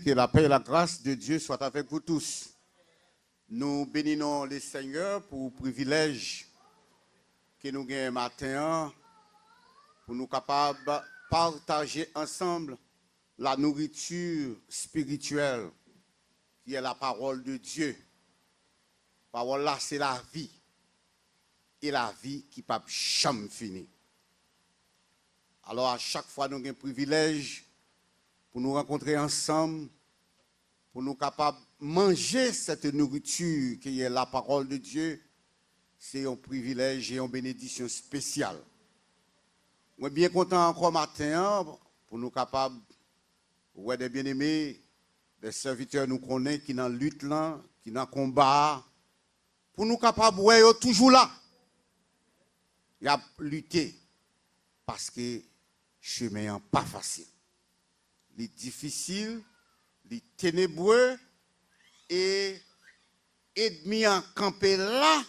Que la paix et la grâce de Dieu soient avec vous tous. Nous bénissons le Seigneur pour le privilège que nous avons matin pour nous capables de partager ensemble la nourriture spirituelle qui est la parole de Dieu. La parole là, c'est la vie. Et la vie qui ne peut jamais finir. Alors à chaque fois, nous avons un privilège pour nous rencontrer ensemble, pour nous capables de manger cette nourriture qui est la parole de Dieu. C'est un privilège et une bénédiction spéciale. Je suis bien content encore matin pour nous capables, ouais, des bien-aimés, des serviteurs nous connaissent qui sont dans la lutte, là, qui sont dans le combat, pour nous capables, ouais, toujours là. Il y a lutter parce que le chemin n'est pas facile. Il est difficile, il est ténébreux et ennemi en campé là,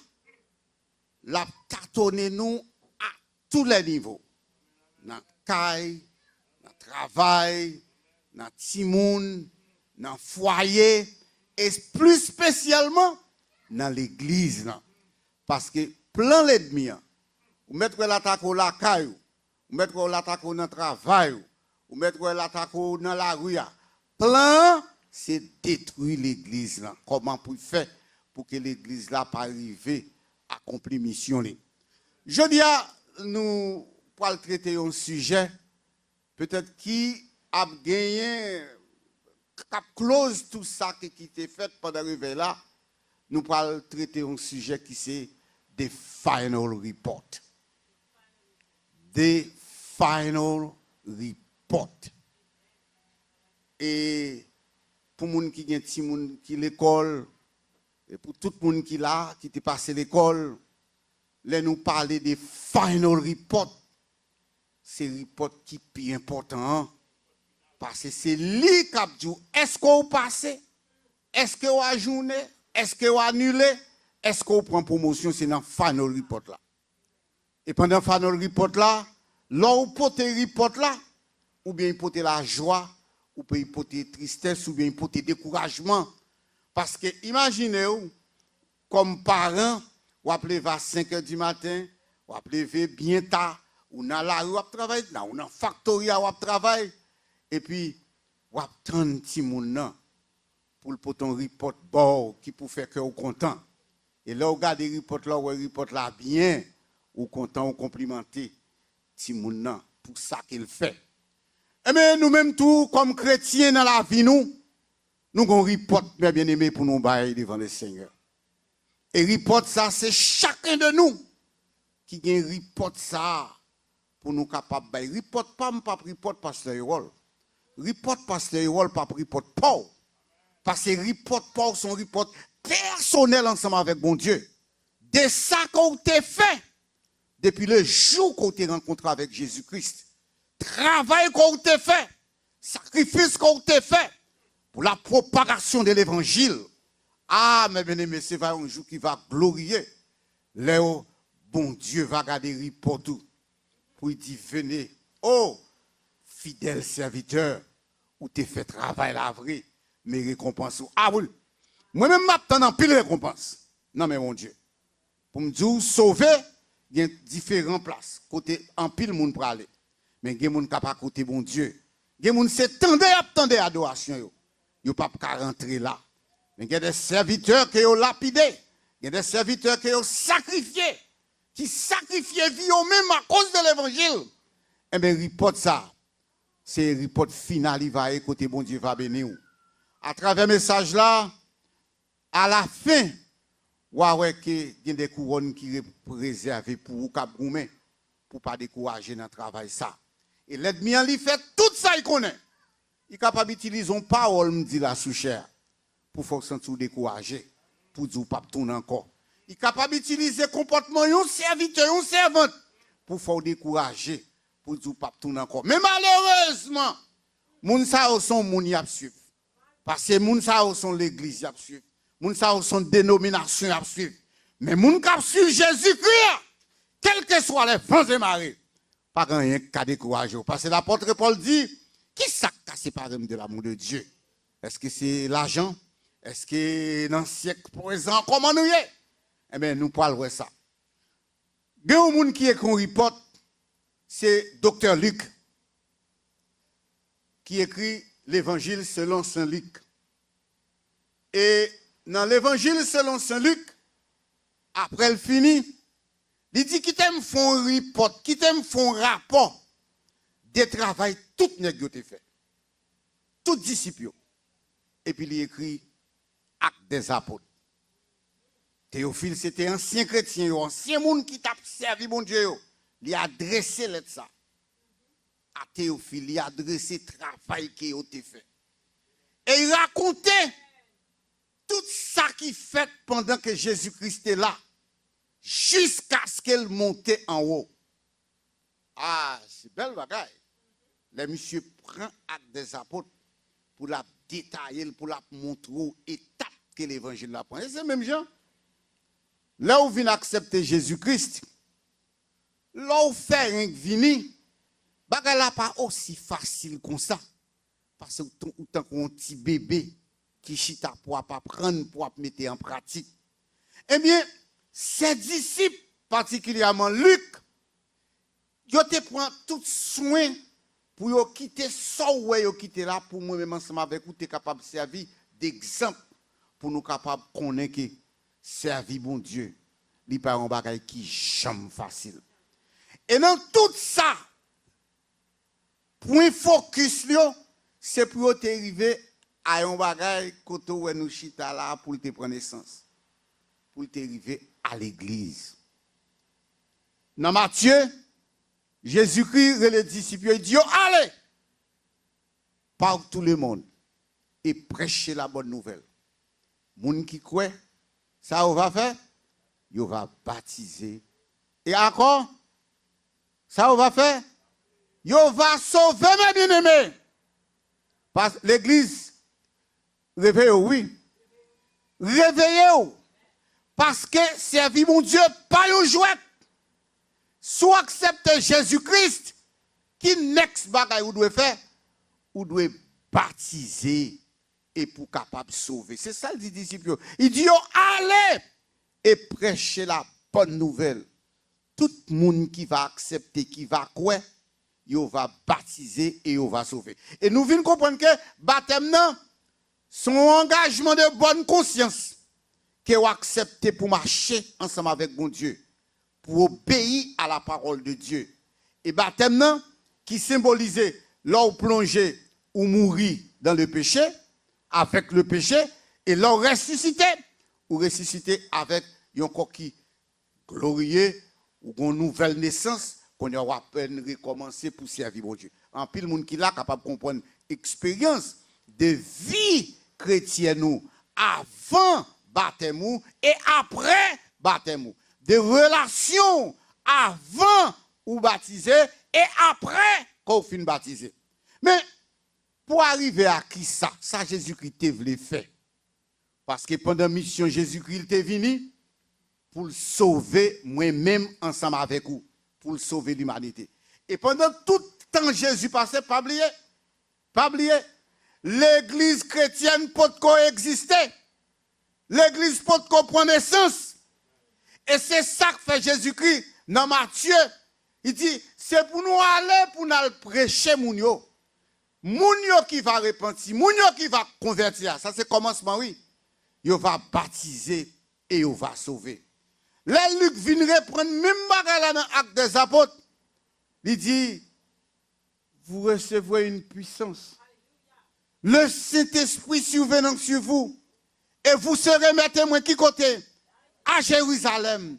la tâtonner nous à tous les niveaux. Dans le caille, dans le travail, dans le timoun, dans le foyer et plus spécialement dans l'église. Parce que plein l'ennemi, ou mettre l'attaque au la caille, ou mettre l'attaque dans le travail, ou mettre l'attaque dans la rue. Plein, c'est détruire l'église. Comment pour faire pour que l'église là pas arriver à accomplir mission. Je dis à nous pour traiter un sujet peut-être qui a gagné, qui a close tout ça qui était fait pendant arriver là. Nous allons traiter un sujet qui c'est the final report. The final report. Et pour les gens qui ont petit monde qui l'école, et pour tout le monde qui là, qui est passé l'école, là nous parler des final report. C'est report qui est plus important. Parce que c'est lui qui a dit, est-ce qu'on passe? Est-ce qu'on a journé? Est-ce qu'on a annulé? Est-ce qu'on prend promotion? C'est dans le final report là. Et pendant le final report là, là où porte report là, ou bien il porte la joie, ou bien il porte tristesse, ou bien il porte découragement. Parce que imaginez-vous, comme parent, vous appelez à 5 h du matin, vous appelez bien tard, ou dans la rue, vous travaillez, ou dans la factory, vous travaillez, et puis vous attendez un petit monde pour le porter un report bord qui pour faire que vous content. Et là, vous regardez le report là, vous report là bien, ou content, ou complimenté, petit monde pour ça qu'il fait. Eh bien, nous-mêmes, tout, comme chrétiens dans la vie, nous avons un report, bien aimé, pour nous bailler devant le Seigneur. Et report ça, c'est chacun de nous qui a un report ça pour nous capables de bailler. Report pas report pasteur Erol. Report pasteur Erol, pas report Paul. Parce que report Paul, son report personnel ensemble avec bon Dieu. De ça qu'on t'a fait depuis le jour qu'on t'a rencontré avec Jésus-Christ. Travail qu'on t'a fait, sacrifice qu'on t'a fait pour la propagation de l'évangile. Ah, mes bien-aimés, c'est un jour qui va glorifier. Léo, bon Dieu va garder report tout. Pour dire, venez, oh, fidèle serviteur, où t'es fait travail la vraie, mes récompenses. Ah oui, moi-même, m'attends en pile récompense. Non, mais mon Dieu, pour me dire, sauver, il y a différentes places. Côté en pile, monde pour aller. Mais il y a des gens qui ne sont pas côté bon Dieu. Il y a des gens qui s'attendent à l'adoration. Ils ne peuvent pas rentrer là. Mais il y a des serviteurs qui ont lapidé. Il y a des serviteurs qui ont sacrifié. Qui sacrifient vie eux-mêmes à cause de l'évangile. Eh bien, report ça. C'est le report final. Il va écouter, bon Dieu va bénir. À travers le message là, à la fin, il y a des couronnes qui sont réservées pour vous, pour ne pas décourager dans le travail ça. Et l'ennemi, il fait tout ça, il connaît. Il est capable d'utiliser une parole, me dit la sous-chair, pour faire sentir décourager, pour dire pas tourner encore. Il est capable d'utiliser le comportement d'un serviteur, d'une servante, pour faire décourager, pour dire pas tourner encore. Mais malheureusement, les gens sont les gens qui suivent. Parce que les gens sont l'église qui suivent. Les gens sont les dénominations qui suivent. Mais les gens qui suivent Jésus-Christ, quels que soient les vents et marées, pas rien qu'à décourager. Parce que l'apôtre Paul dit, qui s'est séparé de l'amour de Dieu? Est-ce que c'est l'argent? Est-ce que dans le siècle présent, comment nous y est? Eh bien, nous parlons de ça. Il y a un monde qui écrit un report, c'est Dr. Luc, qui écrit l'évangile selon Saint Luc. Et dans l'évangile selon Saint Luc, après le fini, il dit qu'il t'aime font un report, qu'il t'aime font un rapport des travail tout nèg yo te fait. Tout disciple. Et puis il écrit Actes des apôtres. Théophile, c'était un ancien chrétien, un ancien monde qui t'a servi mon Dieu. Il a adressé ça. À Théophile, il a adressé le travail qu'il a fait. Et il racontait tout ça qu'il fait pendant que Jésus-Christ est là, jusqu'à ce qu'elle monte en haut. Ah, c'est belle bagaille. Le monsieur prend Actes des apôtres pour la détailler, pour la montrer étape que l'évangile la prend. Et c'est même gens. Là où vient accepter Jésus-Christ, là où fait un vini, bagay la pas aussi facile comme ça. Parce que autant qu'on petit bébé qui chita pour pas prendre, pour mettre en pratique. Eh bien, ses disciples, particulièrement Luc, ils te prend tout soin pour yo quitter ça où yo quitter là pour moi-même ensemble avec vous, tu capable de servir d'exemple pour nous capable de connaître que servir bon Dieu, li pas un bagay qui jamais facile. Et dans tout ça, point focus c'est pour te arriver à un bagay côté où nous chita là pour te prendre naissance. Pour te arriver à l'église. Dans Matthieu, Jésus-Christ et les disciples, il dit, allez, par tout le monde et prêchez la bonne nouvelle. Moun qui croit, ça on va faire, il va baptiser. Et encore, ça on va faire, il va sauver mes bien-aimés. Parce que l'église, réveillez-vous, oui. Réveillez-vous. Parce que servir mon Dieu, pas une jouette. Soit accepter Jésus-Christ, qui next bagay ou doit faire, ou doit baptiser et pour capable sauver. C'est ça le dit disciple. Il dit, allez et prêchez la bonne nouvelle. Tout le monde qui va accepter, qui va croire, il va baptiser et il va sauver. Et nous venons comprendre que baptême, son engagement de bonne conscience, qu'il a accepté pour marcher ensemble avec mon Dieu, pour obéir à la parole de Dieu. Et baptême, qui symbolisait leur plongée ou mourir dans le péché, avec le péché, et leur ressuscité, ou ressuscité avec un corps qui glorieux, ou une nouvelle naissance, qu'on aura peine recommencer pour servir mon Dieu. En pile, monde qui là capable de comprendre expérience de vie chrétienne avant baptême et après baptême. De relations avant ou baptisé et après qu'on finit baptisé. Mais pour arriver à qui ça? Ça Jésus-Christ te voulait faire. Parce que pendant la mission Jésus-Christ est venu pour sauver moi-même ensemble avec vous. Pour sauver l'humanité. Et pendant tout le temps Jésus passait, pas oublier, l'église chrétienne peut coexister. L'église peut prendre naissance. Et c'est ça que fait Jésus-Christ dans Matthieu. Il dit, c'est pour nous aller, pour nous prêcher moun yo. Moun yo qui va repentir, moun yo qui va convertir. Ça c'est commencement, oui. Il va baptiser et il va sauver. Là, Luc vient reprendre même bagarre dans l'acte des apôtres. Il dit, vous recevrez une puissance. Le Saint-Esprit survenant sur vous. Et vous serez mes témoins qui côté? À Jérusalem,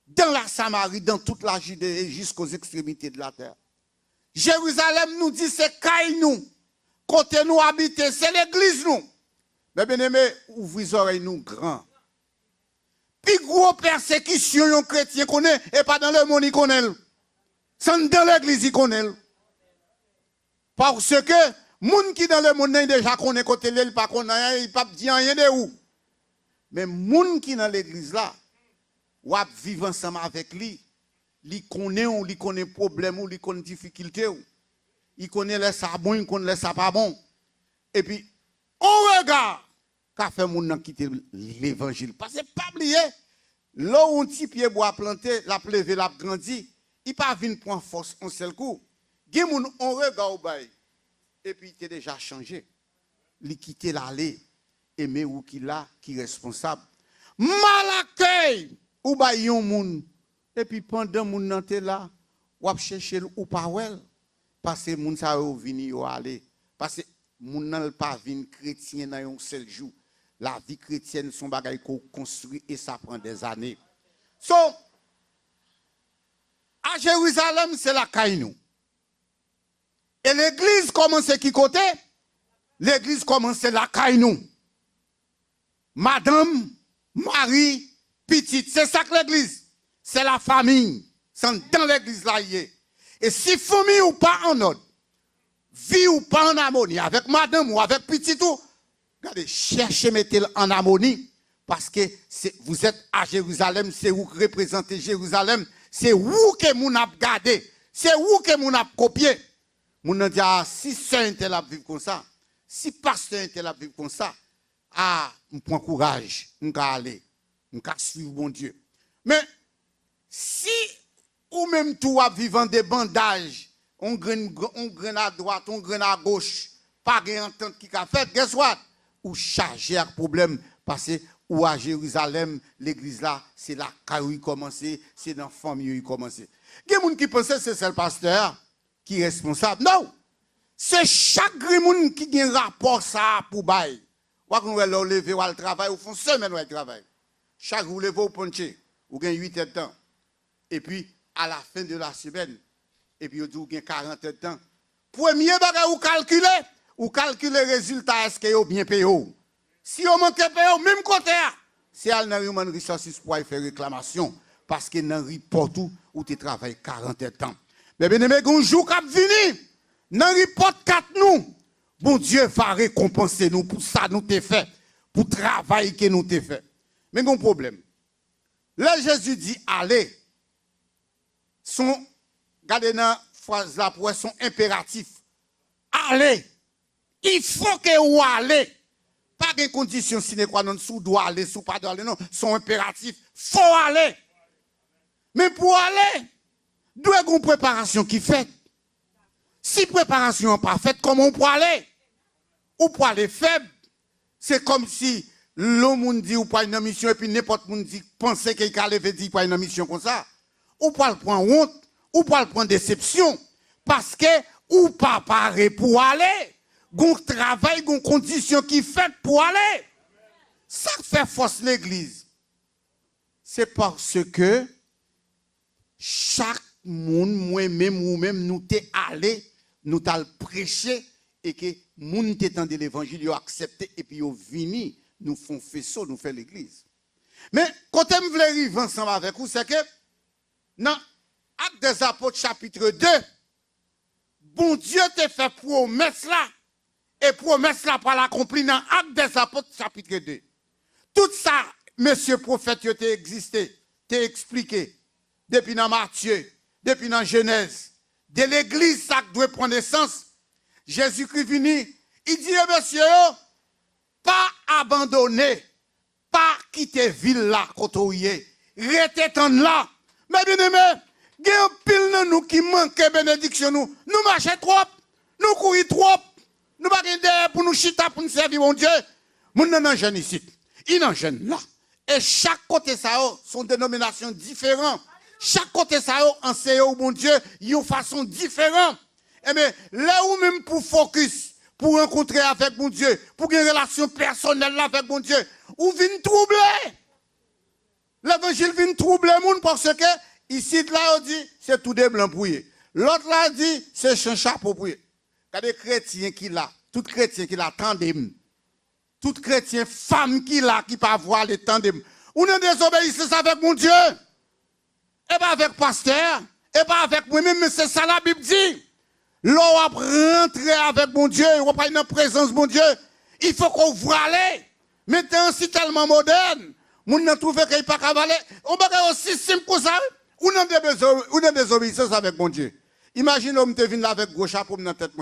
dans la Samarie, dans toute la Judée et jusqu'aux extrémités de la terre. Jérusalem nous dit, c'est Caille nous. Côté nous habiter, c'est l'église nous. Mais bien aimé, ouvrez les oreilles nous grands. Puis gros persécution yon chrétien connaît et pas dans le monde il connaît. C'est dans l'église il connaît. Parce que moun qui dans le monde déjà connaît côté il pas connaît, il pas dire rien de où. Mais moun qui dans l'église là, ou a vivre ensemble avec lui, il connaît problème ou il connaît difficulté ou. Il connaît les ça bon, il connaît les ça pas bon. Et puis on regarde qu'a fait mon nan quitter l'évangile. Parce que pas oublier, là où un petit pied bois planté, la pleuvé, la grandi, il pas vinn prendre force en seul coup. Gen moun on regarde au bail et puis il est déjà changé. Il quitter l'aller aimer ou qui là qui responsable. Mal accueil ou bail yon moun et puis pendant moun nan te là, ou ap chercher ou pas wel parce que moun sa yo vini yo aller parce que moun nan pas vinn chrétien dans un seul jour. La vie chrétienne son bagay qu'on construit et ça prend des années. So à Jérusalem c'est la caille nous. Et l'église commence qui côté? L'église commence la caille nous. Madame, Marie, petite, c'est ça que l'église. C'est la famille. C'est dans l'église là. Et si famille ou pas en ordre, vie ou pas en harmonie, avec madame ou avec petite ou, regardez, cherchez mettez en harmonie. Parce que vous êtes à Jérusalem, c'est vous qui représentez Jérusalem, c'est vous que vous avez gardé, c'est vous que vous avez copié. Vous avez dit, ah, si sœur intel a vivre comme ça, si pasteur intel a vivre comme ça, ah, je prends courage, je vais aller, je vais suivre mon Dieu. Mais si ou même tout à vivant des bandages, on graine à droite, on graine à gauche, pas d'entente qui a fait, guess what? Ou chargé à problème parce que ou à Jérusalem, l'église là, c'est là qu'il commence, c'est dans la famille qu'il commence. Il y a des gens qui pensent que c'est le pasteur qui est responsable. Non! C'est chaque monde qui a un rapport ça pour bail. Ou qu'on va lever ou le travail, ou font semaine ou le travail. Chaque jour, lever ou puncher, ou gagne 8 heures de temps. Et puis, à la fin de la semaine, et puis, vous gagne 40 heures de temps. Premier bagage, ou calculer le résultat, est-ce que vous bien payé? Si vous manquez de payer, même côté, c'est à l'Human Resources pour faire réclamation. Parce que dans le report où tu travailles 40 heures de temps. Mais bien aimé, un jour qui venu, dans le report 4 nous, bon Dieu va récompenser nous pour ça nous t'ai fait, pour le travail que nous t'ai fait. Mais il y a un problème. Là, Jésus dit, allez, regardez dans la phrase là, pour son impératif. Allez, il faut que vous allez. Pas de condition sine qua non, sous doit aller, sous pas doit aller, non, son impératif, faut aller. Mais pour aller, doit y avoir une préparation qui fait. Si préparation n'est pas faite, comment on peut aller? Ou pour aller faible? C'est comme si l'homme dit ou pas une mission et puis n'importe qui dit penser qu'il a levé dit pas une mission comme ça. Ou pas le prendre honte, ou pas le prendre déception. Parce que ou pas parer pour aller. Gon travail, gon condition qui fait pour aller. Ça fait force l'église. C'est parce que chaque monde, moi-même ou même nous t'es allé, nous t'as prêché et que moun t'étend de l'évangile, ils ont accepté et puis ils ont venu, nous font faisceau, nous fait l'église. Mais quand on veut arriver ensemble avec vous, c'est que dans Actes des Apôtres chapitre 2, bon Dieu t'a fait promesse là. Et promesse là pour l'accomplir dans Actes des Apôtres chapitre 2. Tout ça, monsieur prophète, t'a existé, t'a expliqué. Depuis dans Matthieu, depuis dans Genèse, de l'église, ça doit prendre naissance. Jésus-Christ venu, il dit, monsieur, pas abandonner, pas quitter ville là, côté restez en là. Mais bien aimé, il y a un pile de nous qui manque bénédiction, nous marchons trop, nous courons trop. Nous ne pouvons pas pour nous chita, pour nous servir, mon Dieu. Nous sommes jeunes ici. Ils sont jeunes là. Et chaque côté, ça sont des dénominations différentes. Chaque côté, ça enseigne, mon Dieu, ils ont une façon différente. Et bien, là où même pour focus, pour rencontrer avec mon Dieu, pour une relation personnelle avec mon Dieu, ou vient troubler. L'évangile vient troubler le monde parce que, ici, là, on dit, c'est tout des blancs pour eux. L'autre là dit, c'est un chapeau pour eux. Il y a des chrétiens qui là, tout chrétien qui là, tandem. Tout chrétien, femme qui là, qui peut voir les tandem. On a désobéissance avec mon Dieu. Et pas avec pasteur. Et pas avec moi-même, mais c'est ça la Bible dit. L'on va rentrer avec mon Dieu, on va pas une présence de mon Dieu. Il faut qu'on voit aller. Maintenant, c'est tellement moderne. On n'a trouvé qu'il n'y a pas cavaler. On va aussi simple que ça. On a désobéissance avec mon Dieu. Imagine, on te vient là avec gros chapeau dans la tête.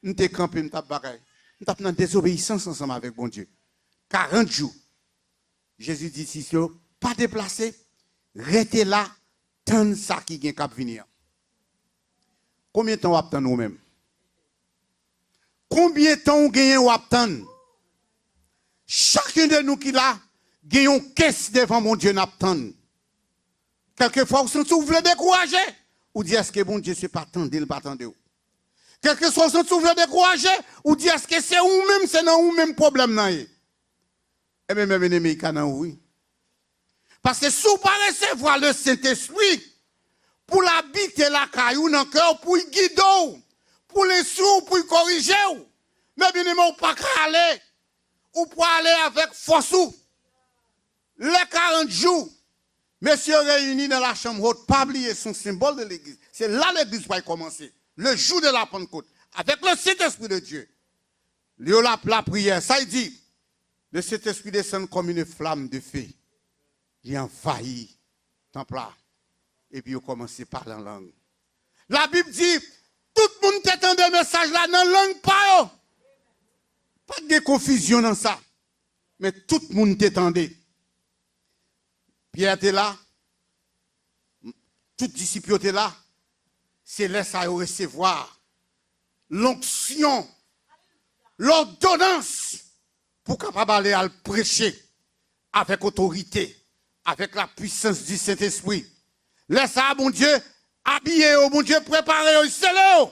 On te campé, on t'a bagaille. Nous avons une désobéissance ensemble avec bon Dieu. 40 jours. Jésus dit, si vous pas déplacé, restez là, tant ça qui vient cap venir. Combien de temps on attend nous-mêmes? Combien de temps on gagne ou attend? Chacun de nous qui là, gagne une caisse devant mon Dieu n'attend. Quelquefois, vous voulez décourager. Ou dit, est-ce que bon Dieu ne pas attendre, il pas attendre. Quelquefois, vous voulez décourager. Ou dit, est-ce que c'est vous-même, c'est dans vous-même problème. Eh bien, même ennemi, oui. Parce que si vous ne pas recevoir le Saint-Esprit, pour l'habiter la caillou dans le cœur, pour le guider, pour les sous, pour le corriger, mais bien aimé, ou pas aller, ou pour aller avec force. Les 40 jours, messieurs réunis dans la chambre haute, pas oublier son symbole de l'église. C'est là l'église va commencer. Le jour de la Pentecôte, avec le Saint-Esprit de Dieu. La prière, ça il dit, le Saint-Esprit descend comme une flamme de feu. Il envahit le temple là. Et puis il commence à parler en langue. La Bible dit, tout le monde t'étend des messages là dans la langue pas. Pas de confusion dans ça. Mais tout le monde t'étendait. Pierre était là. Tout disciple était là. C'est laisse à recevoir l'onction, l'ordonnance pour capable aller à le prêcher avec autorité, avec la puissance du Saint-Esprit. Laisse à bon Dieu habiller, bon Dieu préparer, scellé.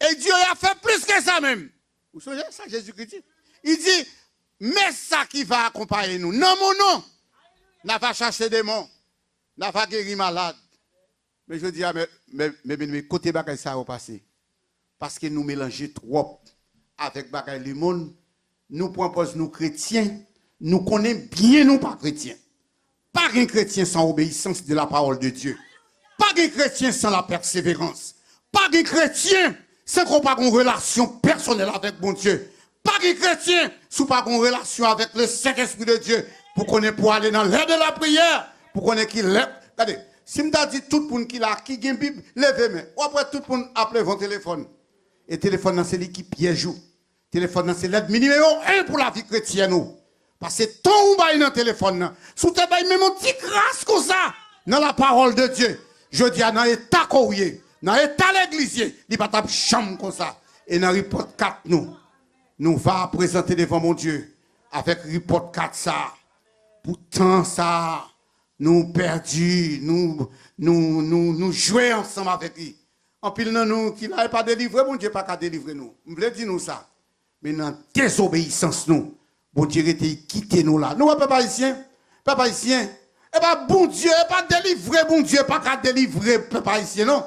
Et Dieu a fait plus que ça même. Vous savez ça, Jésus-Christ dit? Il dit, mais ça qui va accompagner nous. Non, mon nom. N'a pas cherché des démons. N'a pas guéri malade. Mais je dis, mais côté bagaille ça va passer. Parce que nous mélangeons trop avec bagaille le monde. Nous proposons nous chrétiens. Nous connaissons bien nous pas chrétiens. Pas un chrétien sans obéissance de la parole de Dieu. Pas un chrétien sans la persévérance. Pas un chrétien sans qu'on pas une relation personnelle avec mon Dieu. Pas un chrétien sans pas une relation avec le Saint-Esprit de Dieu. Pour qu'on ait pour aller dans l'air de la prière. Pour qu'on ait qu'il lève. Regardez, si je me dis tout le monde qui l'a, qui a une Bible, levez-moi. Ou après tout le monde appelle votre téléphone. Et téléphone, c'est l'équipe piège. Téléphone, c'est l'aide numéro 1 pour la vie chrétienne. Parce que ton ou bail dans le téléphone, sous tes bail, même un petit grâce comme ça, dans la parole de Dieu. Je dis, dans l'état courrier, dans l'état l'église, il n'y a pas de chambre comme ça. Et dans report 4, nous va présenter devant mon Dieu, avec report 4 ça. Pourtant ça, nous perdus, nous jouons ensemble avec lui. En pile, nous, qui n'avait pas délivré, mon Dieu n'a pas délivrer nous. Vous voulez dire nous ça. Mais dans désobéissance, nous. Bon Dieu était quitté nous là. Nous, papa haïtien. Eh bien, bon Dieu, pas délivrer, bon Dieu, pas qu'à délivrer, papa haïtien, non.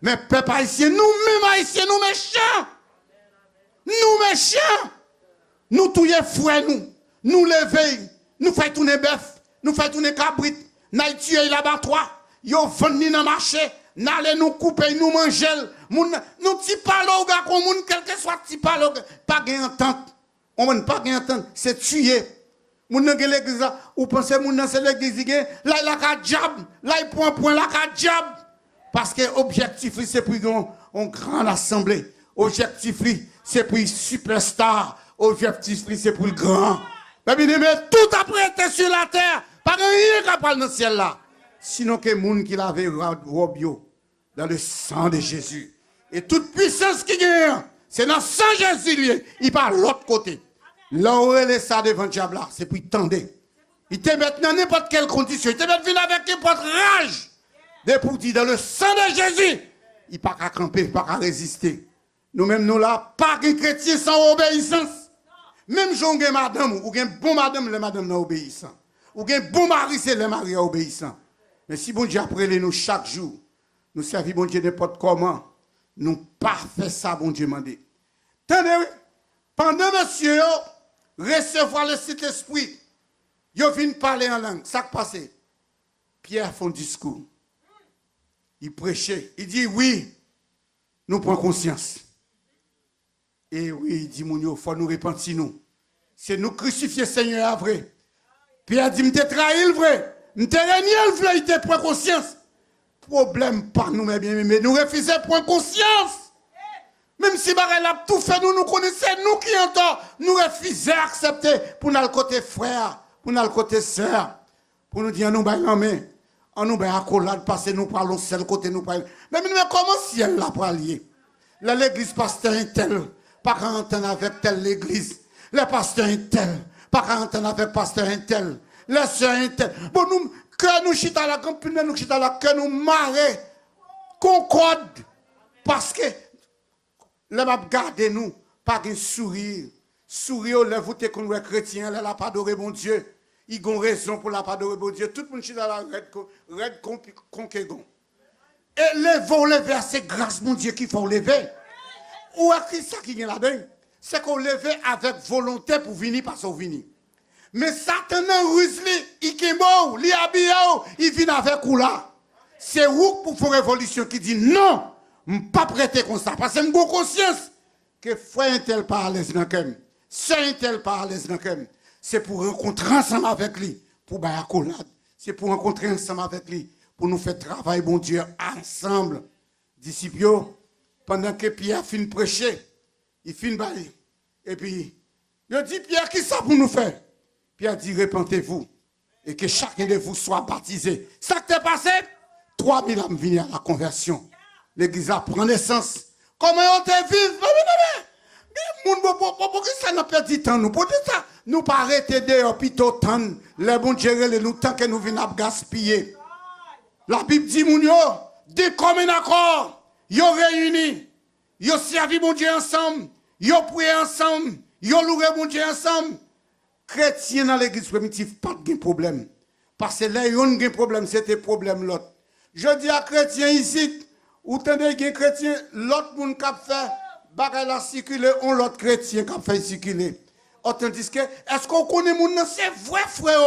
Mais papa haïtien, nous-mêmes haïtiens, nous méchants. Nous méchants. Nous touillons frères, nous lever, nous faisons tourner bœuf, nous faisons tourner cabrit, nous tuer l'abattoir, nous vendons dans le marché, nous allons nous couper, nous manger, nous t'y parlons, quel que soit t'y parlons, pas gain entente. On ne pas entendre, c'est tuer. Moun nan gen l'église là, ou pensez moun nan c'est l'église là il a ka diable, là il prend point là ka diable parce que objectif c'est pour une grande assemblée. Objectif c'est pour superstar, objectif c'est pour le grand. Mais tout après était sur la terre, pas rien qui parle dans le ciel là. Sinon que moun qui l'avait robio dans le sang de Jésus. Et toute puissance qui gagne, c'est dans le sang de Jésus, il part de l'autre côté. Là où elle est ça devant le diable, c'est pour y tendre. Il te met dans n'importe quelle condition. Il te met avec n'importe rage. De pour dire dans le sang de Jésus, il n'y a pas qu'à camper, il n'y a pas qu'à résister. Nous-mêmes, nous là, pas de chrétien sans obéissance. Même si on a madame, ou un bon madame, le madame n'est obéissant. Ou un bon mari, c'est le mari obéissant. Mais si bon Dieu après nous chaque jour, nous servons bon Dieu n'importe comment, nous pas faire ça, bon Dieu m'a dit. Attendez, pendant monsieur, recevoir le Saint-Esprit, il vient parler en langue. Ça qui passe. Pierre fait un discours. Il prêchait. Il dit oui, nous prenons conscience. Et oui, il dit il faut nous repentir nous. C'est nous crucifier Seigneur à vrai. Pierre dit, je t'ai trahi le vrai. Je t'ai renié le vrai, il te prend conscience. Problème pas nous, mais bien, mais nous refusons prendre conscience. Même si bagay l'a tout fait, nous connaissons, nous qui entendons, nous refusons d'accepter pour nous le côté frère, pour nous le côté sœur, pour nous dire nous bail en main, on nous bail accolade parce que nous parlons seul côté nous parlons. Mais comment ciel là pour allier? L'église pasteur est tel, pas quarantaine avec telle l'église. Le pasteur est tel, pas quarantaine avec pasteur est tel. Les sœurs est tel. Bon nous que nous chita la campagne, nous chita la que nous marrer concorde parce que les m'a garder nous pas de sourire. Sourire les vous t'es qu'on est chrétien, là pas adorer mon Dieu. Ils ont raison pour la pas adorer mon Dieu. Tout le monde chita la red conquégon. Et levons les versets grâce mon Dieu qu'il faut lever. Ou à qui ça qui est là-dedans? C'est qu'on lève avec volonté pour venir parce qu'on venir. Mais Satan ruse il kembo, il habille, il vient avec ou là. C'est où pour faire révolution qui dit non, je ne pas prêter comme ça. Parce que j'ai conscience que frère un tel pas à l'aise dans le c'est un tel pas à l'aise dans le c'est pour rencontrer ensemble avec lui, pour bailler accolade. C'est pour rencontrer ensemble avec lui, pour nous faire travailler, bon Dieu, ensemble. Disciples, pendant que Pierre finit de prêcher, il finit de bailler. Et puis, il dit, Pierre, qui ça pour nous faire? Pierre dit, repentez-vous et que chacun de vous soit baptisé. Ça qui est passé, 3000 âmes viennent à la conversion. L'église a pris naissance. Comment on te vive? Pourquoi ça n'a pas dit temps nous? Pour ça, nous pas arrêter de hôpitaux tant, les bons gérer nous tant que nous venons à gaspiller. La Bible dit, mon yo, dès comme un accord, yo réunis, yo servi mon Dieu ensemble, yo prié ensemble, yo loué mon Dieu ensemble. Chrétien dans l'église primitive, pas de problème. Parce que là, ils ont un problème, c'était problème l'autre. Je dis à chrétien ici, ou tenez un chrétien, l'autre monde qui a fait, bagay la circuler, on l'autre chrétien qui a fait circuler. Tandis que, est-ce qu'on connaît mon nom? C'est vrai frère,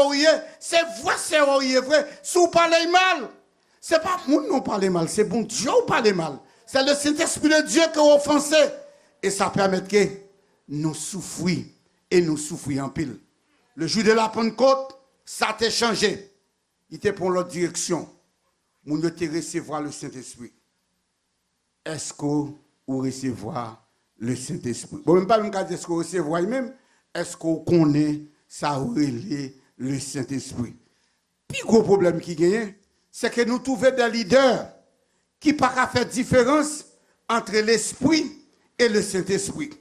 c'est vrai c'est vrai. Si vous parlez mal, c'est pas mon nom parler mal, c'est bon Dieu qui parle mal. C'est le Saint-Esprit de Dieu qui a offensé. Et ça permet que nous souffrions et nous souffrions en pile. Le jour de la Pentecôte, ça t'a changé. Il était pour l'autre direction. Vous ne te recevoir le Saint-Esprit. Est-ce que vous recevoir le Saint-Esprit? Bon, même pas me dire est-ce que vous recevoir même. Est-ce qu'on connaît ça le Saint-Esprit? Puis gros problème qui gagne, c'est que nous trouvons des leaders qui ne peuvent pas faire différence entre l'Esprit et le Saint-Esprit.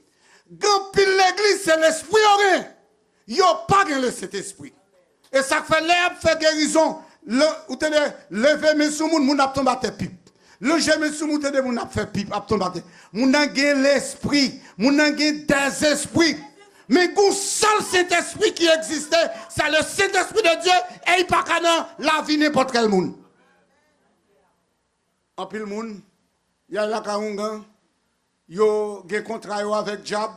Quand pile l'église, c'est l'Esprit ou rien. Il n'y a pas le Saint-Esprit. Et ça fait l'herbe, fait guérison. Lever mes sous, moun ap tombe à te pipe. Le jeune sous, moun ap fait pipe, ap tombe à te. Moun a l'esprit, moun a des esprits. Mais le seul Saint-Esprit qui existait, c'est le Saint-Esprit de Dieu et il pas qu'à la vie n'importe quel monde. En pile monde, il y a la Kaunga, il y a un contrat avec Diable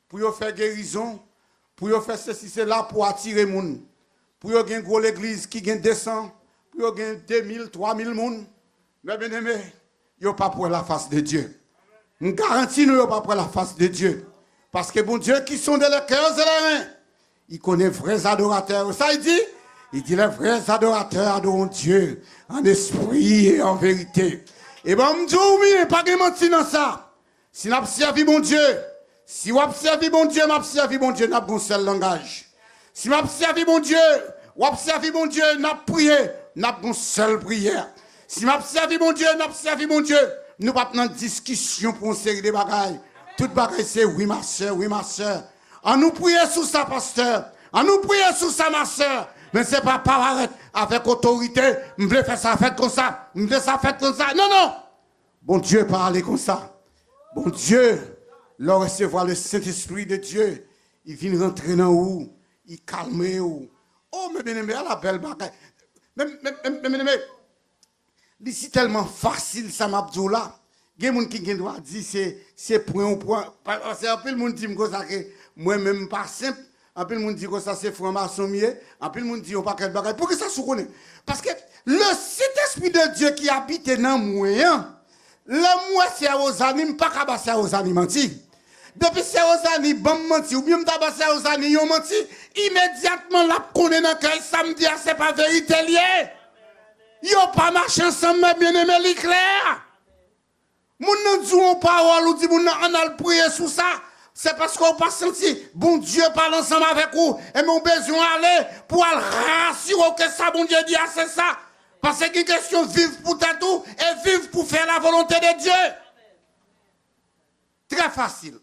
pour faire guérison, pour faire ceci, c'est là pour attirer les gens. Pour avoir une grosse église qui gagne 200, pour avoir 2000, 3000 personnes. Mais bien aimé, il n'y a pas pour la face de Dieu. Je garantis nous, il n'y a pas pour la face de Dieu. Parce que bon Dieu qui sont dans les cœurs et les mains, il connaît les vrais adorateurs. Ça il dit les vrais adorateurs adorent Dieu en esprit et en vérité. Et bien, je me dis, oui, pas de mentir dans ça. Si nous avons servi mon Dieu, si vous avez servi mon Dieu, nous avons servi mon Dieu, nous avons un seul langage. Si nous avons servi mon Dieu, vous avez servi mon Dieu, nous avons prié, nous avons une seule prière. Si nous avons servi mon Dieu, nous avons servi mon Dieu, nous n'avons pas de discussion pour une série de bagailles. Toute bagaille, c'est oui, ma soeur, oui, ma soeur. On nous prie sous ça, pasteur. On nous prie sous ça, ma soeur. Mais ce n'est pas arrêter avec autorité. Je veux faire ça, fait comme ça. Je veux ça, fait comme ça. Non, non. Bon Dieu, parler comme ça. Bon Dieu, leur recevoir le Saint-Esprit de Dieu. Il vient rentrer dans vous. Il calme vous. Oh, mais bien aimé, la belle bagaille. Mais, c'est tellement facile, ça m'a dit là. Il y a des gens qui doivent dire c'est point au point. Parce que peu de monde dit que moi-même pas simple. Un peu de monde dit que ça c'est franc-maçon mieux. Un peu de monde dit on pas quel bagage. Pourquoi ça se connaît? Parce que le Saint-Esprit de Dieu qui habite dans moi, le moi c'est aux animes, pas qu'à passer aux animes menti. Depuis c'est aux animes, bon menti, ou bien passer aux animes, yon menti, immédiatement la connaît dans le cœur, ça me dit c'est pas vérité lié. Yon pas marché ensemble, bien aimé, l'éclair. Moun nan dit en parole ou dit moun nan on a prier sur ça. C'est parce qu'on pas senti bon Dieu parle ensemble avec vous et mon besoin aller pour rassurer que ça bon Dieu dit c'est ça. Parce que c'est une question de vivre pour tout et vivre pour faire la volonté de Dieu. Très facile.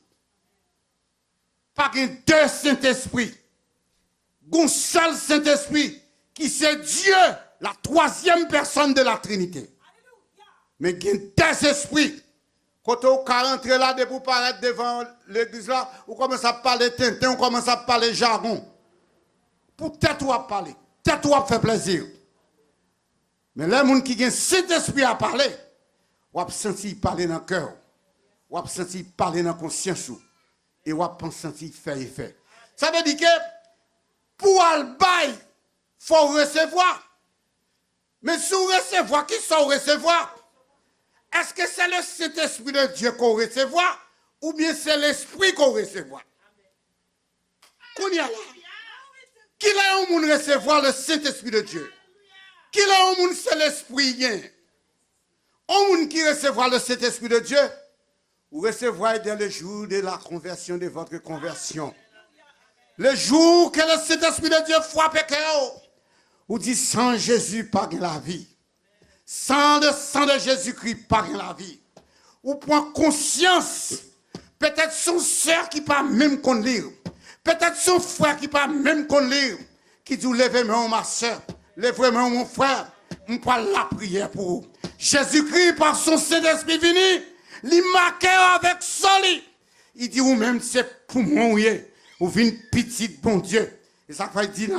Pas qu'un deux Saint-Esprit. Un seul Saint-Esprit qui c'est Dieu, la troisième personne de la Trinité. Mais il y a deux esprits. Quand on rentre là, pour paraître devant l'église là, on commence à parler tintin, on commence à parler jargon. Pour tête ou à parler, tête ou à faire plaisir. Mais les gens qui ont cet esprit à parler, on va sentir parler dans le cœur, on va sentir parler dans la conscience, et on va sentir faire effet. Ça veut dire que pour le bail, il faut recevoir. Mais si on recevoir, qui sont recevoir? Est-ce que c'est le Saint-Esprit de Dieu qu'on recevra ou bien c'est l'Esprit qu'on recevra? Qu'on y a là? Qui l'a au monde recevoir le Saint-Esprit de Dieu? Qui l'a au monde c'est l'Esprit? Au monde qui recevra le Saint-Esprit de Dieu, vous recevrez dès le jour de la conversion, de votre conversion. Le jour que le Saint-Esprit de Dieu frappe cœur, vous dites sans Jésus, pas de la vie. Sans le sang de Jésus-Christ, pas la vie. Ou prend conscience, peut-être son soeur qui pas même qu'on lire, peut-être son frère qui pas même qu'on lire, qui dit lèvez-moi ma soeur, lèvez-moi mon frère, on parle la prière pour vous. Jésus-Christ par son Saint-Esprit venu, il marque avec soli. Il dit ou même c'est pour moi ou une petite bon Dieu. Et ça fait dire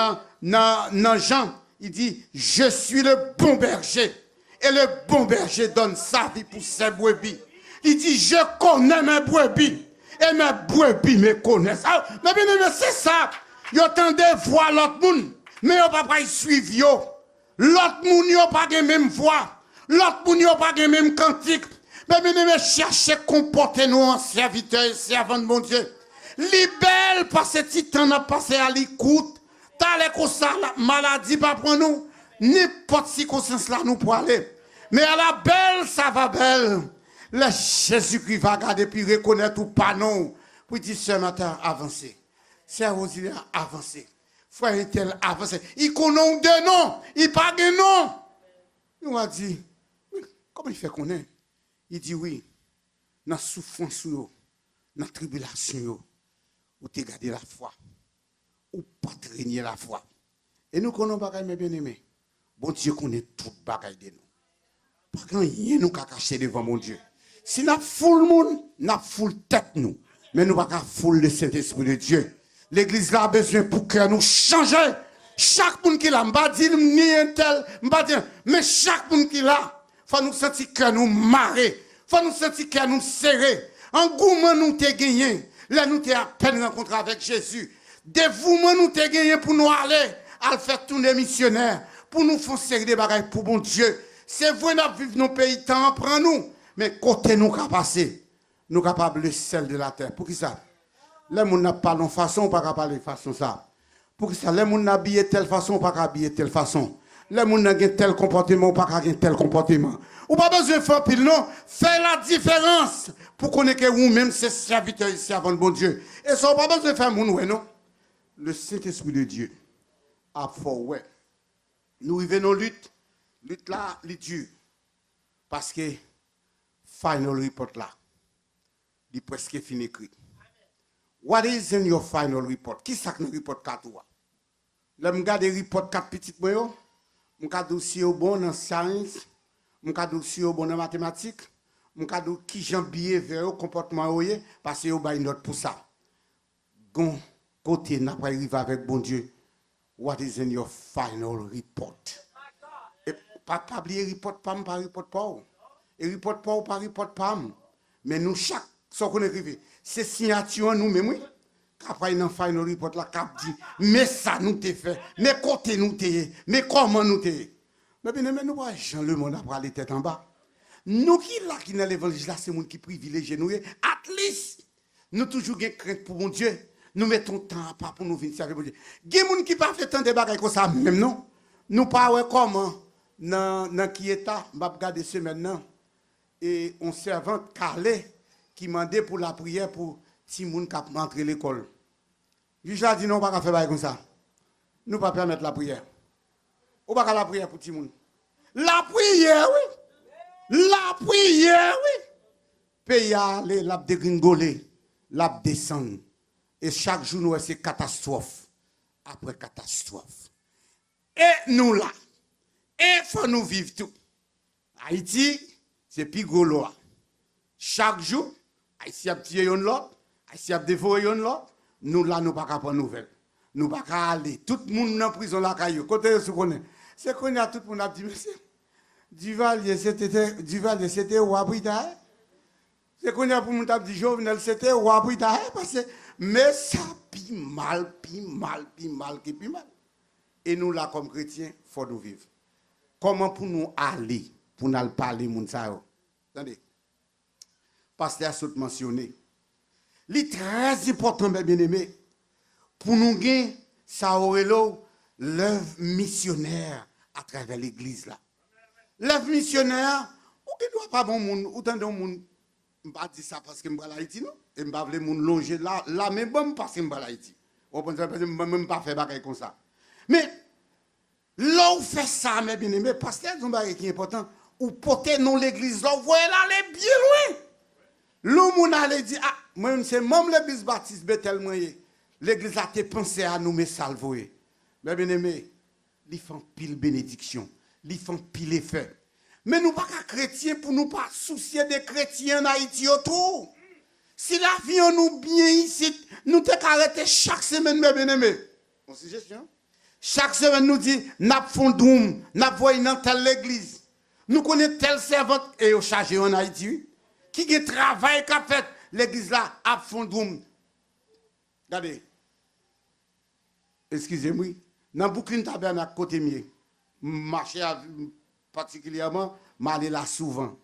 dans Jean, il dit je suis le bon berger. Et le bon berger donne sa vie pour ses brebis. Il dit, je connais mes brebis. Et mes brebis me connaissent. Ah, mais bien, c'est ça. Ils entendent voir l'autre monde. Mais ils ne pas suivre. L'autre monde n'a pas la même voix. L'autre monde n'a pas le même cantique. Mais bien, cherchez à comporter nous en serviteurs et servants de mon Dieu. Libelle, parce que si tu en as passé à l'écoute, t'as les comme ça, la maladie pas pour nous. N'importe circonstance là nous pour aller. Mais à la belle, ça va belle. Le Jésus-Christ va garder puis reconnaître ou pas non. Pour dire ce matin, avancez. Sœur Rosilia, avancez. Frère tel, avancez. Il connaît de nom. Il parle de nom. Il m'a dit, comment il fait connaître? Il dit oui. Dans la souffrance, dans la tribulation, ou tu gardé la foi. Ou pas régner la foi. Et nous connaissons pas mes bien-aimés. Bon Dieu connaît tout bagaille de nous. Pas rien nous cacher devant mon Dieu. Si nous foule le monde, nous foule tête nous. Mais nous ne pouvons pas foule le Saint-Esprit de Dieu. L'église a besoin pour que nous changions. Chaque monde qui l'a, je ne vais pas dire ni un tel, mais chaque monde qui l'a, il faut nous sentir que nous marrer. Il faut nous sentir que nous serrer. Engouement nous te gagné. Là nous t'es à peine rencontré avec Jésus. Dévouement nous t'es gagné pour nous aller à faire tourner missionnaires. Pour nous faire série des bagages pour bon Dieu. C'est vrai, nous vivons nos pays, temps prend nous. Mais côté nous qu'à passer, nous capables le sel de la terre. Pour qui ça? Les gens n'a pas de façon, pas parler de façon ça. Pour qui ça? Les gens n'habillent de telle façon, pas habiller de telle façon. Les gens n'ont tel comportement, pas tel comportement. Ou pas besoin de faire pile, non. Fais la différence pour connaître que vous-même, c'est serviteur ici avant le bon Dieu. Et ça, pas besoin de faire mon ouais, non. Le Saint-Esprit de Dieu a fort, ouais. Nous vivons lutte. Lutte là, elle est dure. Parce que, final report là, il est presque fini écrit. What is in your final report? Qui ça que nous report 4 ou? Là, je regarde le report 4 petites moyens. Je regarde aussi au bon en science. Je regarde aussi au bon en mathématiques. Je regarde qui j'en billet vers le comportement, parce que vous avez une note pour ça. Gon, côté, n'a pas arrivé avec bon Dieu. What is in your final report? Et pas oublier report pam par report pas. Et report pas par report pam. Mais nous chaque ce qu'on est arrivé, c'est signature nous même oui. Après dans final report la cap dit mais ça nous t'ai fait, mais côté nous t'ai, mais comment nous t'ai. Mais bien mais nous pas Jean le monde après les têtes en bas. Nous qui là qui dans l'évangile là c'est monde qui privilégié nous at least nous toujours gain crainte pour mon Dieu. Nous mettons temps pas pour nous venir servir mon Dieu. Il y a des gens qui pas fait tant de bagages comme ça même non. Nous pas ouais comment dans qui état m'a regarder ce maintenant. et une servante Calais qui demandait pour la prière pour Timoun qui rentre à l'école. Juge a dit non, on ne peut pas faire comme ça. Nous ne pouvons pas permettre la prière. On ne peut pas la prière pour Timoun. La prière, oui. La prière, oui. Pays à l'a dégringolé, l'a descendre. Et chaque jour, nous c'est catastrophe. Après catastrophe. Et nous là. Et faut nous vivre tout. Haïti, c'est plus gros. Chaque jour, Haïti a tué l'autre, Haïti a dévoré l'autre. Nous là, nous ne pouvons pas prendre nouvelle. Nous ne pouvons pas aller. Tout le monde dans la prison là, côté ce qu'on est. C'est qu'on a tout le monde a dit, monsieur, Duvalier, c'était Wabrita. C'est qu'on a pour nous dire, Jovenel, c'était Wabrita. Mais ça, pi mal. Et nous là, comme chrétiens, il faut nous vivre. Comment pour nous aller, pour nous parler, moun sa yo? Attendez. Pasteur a tout mentionné. C'est très important, mes bien-aimés, pour nous gagner, ça aurait l'œuvre missionnaire à travers l'église là. L'œuvre missionnaire, ou qui doit pas bon monde, ou tant de monde, je ne pas dire ça parce que je suis Haïti, non? Et je ne pas voulais monde longer là, mais bon, parce que je suis Haïti. On pense que je ne même pas faire des comme ça. Mais, là où fait ça, mes bien-aimés, parce que c'est un bagage qui est important, ou porter nous l'église là, vous voyez là, aller bien loin. L'homme allait dire, ah, moi, c'est même l'église baptiste, tellement l'église a été pensée à nous, mais salver. Mais bien aimé, ils font pile bénédiction, ils font pile effet. Mais nous pas chrétiens pour nous pas soucier des chrétiens en Haïti autour. Si la vie en nous bien ici, nous t'es arrêté chaque semaine, mes bien aimés. Mon suggestion. Chaque semaine nous dit, n'a fond doum, n'a voyé dans telle église. Nous connaissons telle servante et au chargé en Haïti. Qui a travail qu'a fait l'église là à Fondoum. Regardez. Excusez-moi. Dans Brooklyn Tabernacle côté mieux. Marcher particulièrement, m'aller là souvent.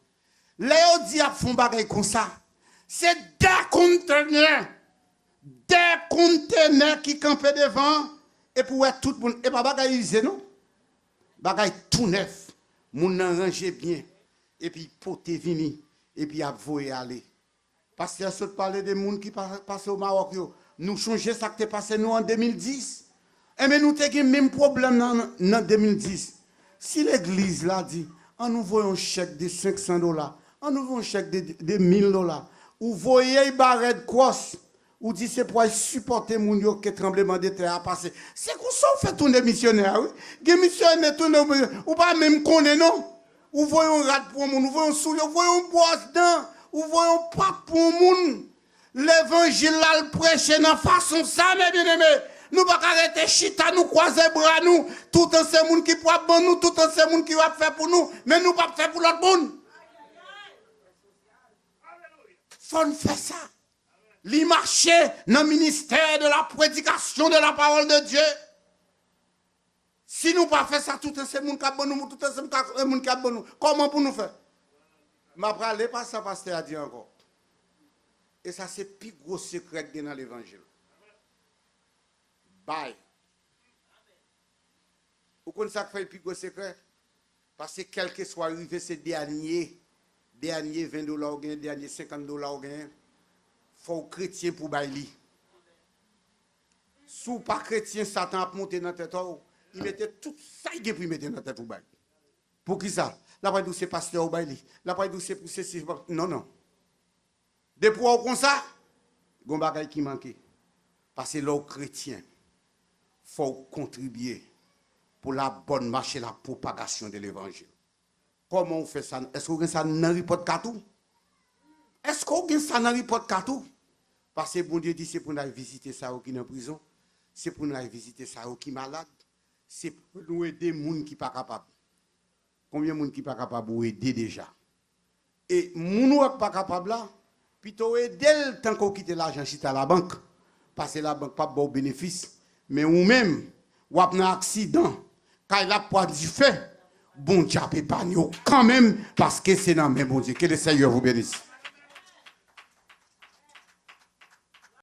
Léo dit à fond bagay comme ça. C'est des conteneurs qui campaient devant et pour être tout le monde et pas bagay usé non. Bagay tout neuf. Moun nan ranger bien et puis poté vini. Et puis, à voyer aller. Parce que ça parler des gens qui passent au Maroc. Nous changeons ça qui est passé nous en 2010. Et mais nous avons le même problème en 2010. Si l'église là dit, on nous voit un chèque de $500, on nous voit un chèque de $1000, ou voyez une barre de crosse, ou dit c'est pour supporter les gens qui tremblement de terre à passer. C'est comme ça qu'on fait tourner missionnaire. Oui? Les missionnaires tournent, ou pas même connaître, non? Ou voyons un rat pour moun, ou voyons un soulier, ou voyons un bois dedans, ou voyons un pape pour moun. L'évangile là le prêche dans façon ça, mes bien-aimés. Nous pas arrêter chita, nous croiser bras nous, tout en ces moun qui pourra bon nous, tout en ces moun qui va faire pour nous, mais nous pas faire pour l'autre monde. Faut faire ça. Li marcher dans le ministère de la prédication de la parole de Dieu. Si nous ne pas faire ça, tout ce monde qui a bon nous, tout ce monde qui a bon nous, comment pour nous faire? Mais après, les pas ça, pasteur a dit encore. Et ça, c'est le plus gros secret dans l'évangile. Bye. Vous connaissez ça qui fait le plus gros secret? Parce que quel que soit arrivé, ces derniers $20, derniers $50, il faut chrétien pour bailler. Si vous pas chrétien, Satan a monté dans la tête. Il mettait tout ça, il a mettre dans la tête. Pour qui ça? La part d'où c'est pasteur au bail. La part d'où c'est pour ceci. Non. Depuis comme ça, il y a un bagage qui manque. Parce que l'homme chrétien, il faut contribuer pour la bonne marche et la propagation de l'évangile. Comment on fait ça? Est-ce qu'on a ça dans le report Katou? Est-ce qu'on a ça dans le report Katou? Parce que bon Dieu dit c'est pour nous visiter ça qui est en prison, c'est pour nous visiter ça qui est malade, c'est pour nous aider les gens qui ne sont pas capables. Combien de gens qui ne sont pas capables d'aider déjà? Et les gens qui ne sont pas capables là, plutôt aider le temps qu'on quitte l'argent à la banque. Parce que la banque n'a pas de bénéfice. Mais ou même, ou avez un accident, quand il a pas du fait, bon Dieu peut pas quand même, parce que c'est dans le même bon Dieu. Que le Seigneur vous bénisse.